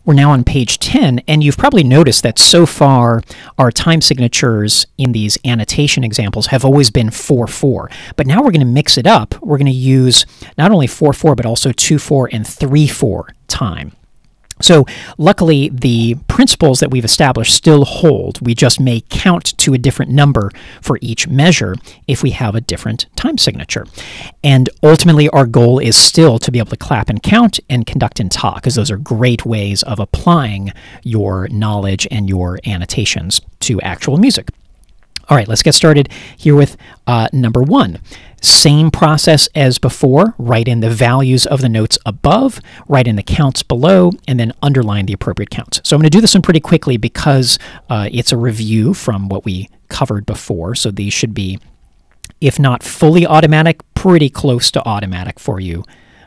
We're now on page 10, and you've probably noticed that so far our time signatures in these annotation examples have always been 4/4. But now we're going to mix it up. We're going to use not only 4/4, but also 2/4 and 3/4 time. So luckily, the principles that we've established still hold. We just may count to a different number for each measure if we have a different time signature. And ultimately, our goal is still to be able to clap and count and conduct and talk, because those are great ways of applying your knowledge and your annotations to actual music. All right, let's get started here with number 1. Same process as before. Write in the values of the notes above, write in the counts below, and then underline the appropriate counts. So I'm going to do this one pretty quickly because it's a review from what we covered before. So these should be, if not fully automatic, pretty close to automatic for you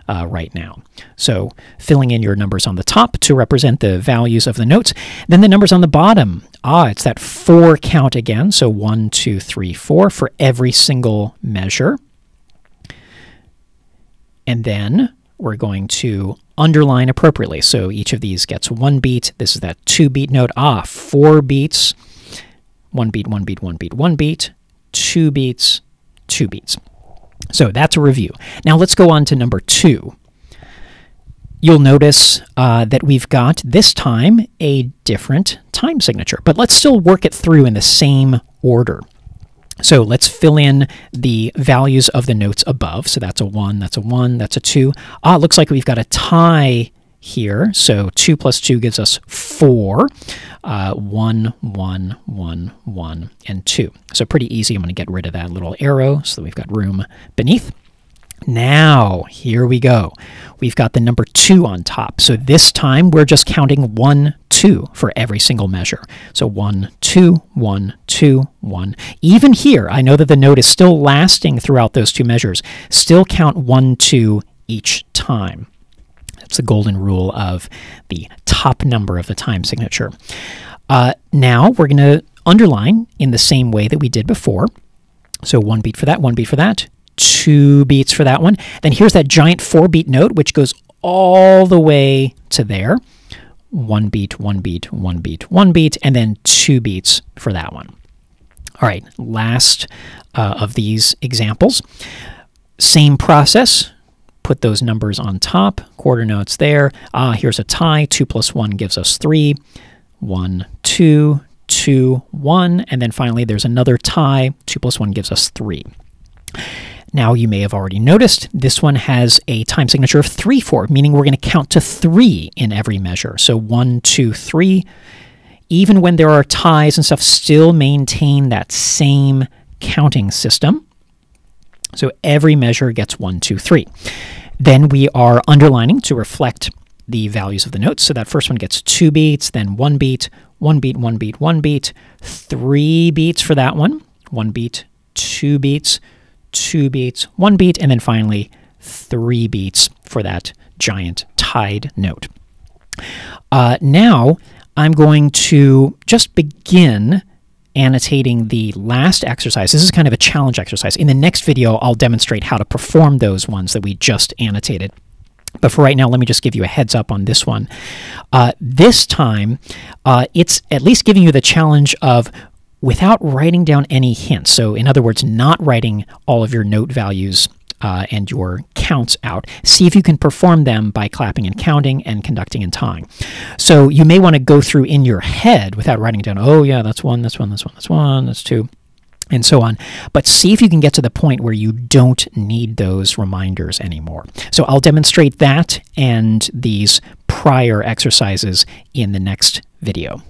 right now. So filling in your numbers on the top to represent the values of the notes. Then the numbers on the bottom. It's that 4 count again. So 1, 2, 3, 4 for every single measure. And then we're going to underline appropriately. So each of these gets 1 beat. This is that 2-beat note. 4 beats. 1 beat, 1 beat, 1 beat, 1 beat. 2 beats, 2 beats. So that's a review. Now let's go on to number 2. You'll notice that we've got, this time, a different time signature. But let's still work it through in the same order. So let's fill in the values of the notes above. So that's a 1, that's a 1, that's a 2. It looks like we've got a tie here. So 2 plus 2 gives us 4. 1, 1, 1, 1, and 2. So pretty easy. I'm going to get rid of that little arrow so that we've got room beneath. Now, here we go. We've got the number 2 on top. So this time we're just counting 1, 2 for every single measure. So 1, 2, 1, 2, 1. Even here, I know that the note is still lasting throughout those 2 measures. Still count 1, 2 each time. That's the golden rule of the top number of the time signature. Now we're going to underline in the same way that we did before. So 1 beat for that, 1 beat for that, 2 beats for that one. Then here's that giant 4-beat note, which goes all the way to there. 1 beat, 1 beat, 1 beat, 1 beat, and then 2 beats for that one. All right, last of these examples. Same process. Put those numbers on top, quarter notes there. Here's a tie. 2 plus 1 gives us 3. 1, 2, 2, 1. And then finally, there's another tie. 2 plus 1 gives us 3. Now, you may have already noticed this one has a time signature of 3/4, meaning we're going to count to 3 in every measure. So 1, 2, 3. Even when there are ties and stuff, still maintain that same counting system. So every measure gets 1, 2, 3. Then we are underlining to reflect the values of the notes. So that first one gets 2 beats, then 1 beat, 1 beat, 1 beat, 1 beat, 3 beats for that one, 1 beat, 2 beats, 2 beats, 1 beat, and then finally 3 beats for that giant tied note. Now I'm going to just begin annotating the last exercise. This is kind of a challenge exercise. In the next video, I'll demonstrate how to perform those ones that we just annotated. But for right now, let me just give you a heads up on this one. This time, it's at least giving you the challenge of, without writing down any hints, so in other words, not writing all of your note values and your counts out, see if you can perform them by clapping and counting and conducting and tying. So you may want to go through in your head without writing down, oh yeah, that's 1, that's 1, that's 1, that's 1, that's 2, and so on. But see if you can get to the point where you don't need those reminders anymore. So I'll demonstrate that and these prior exercises in the next video.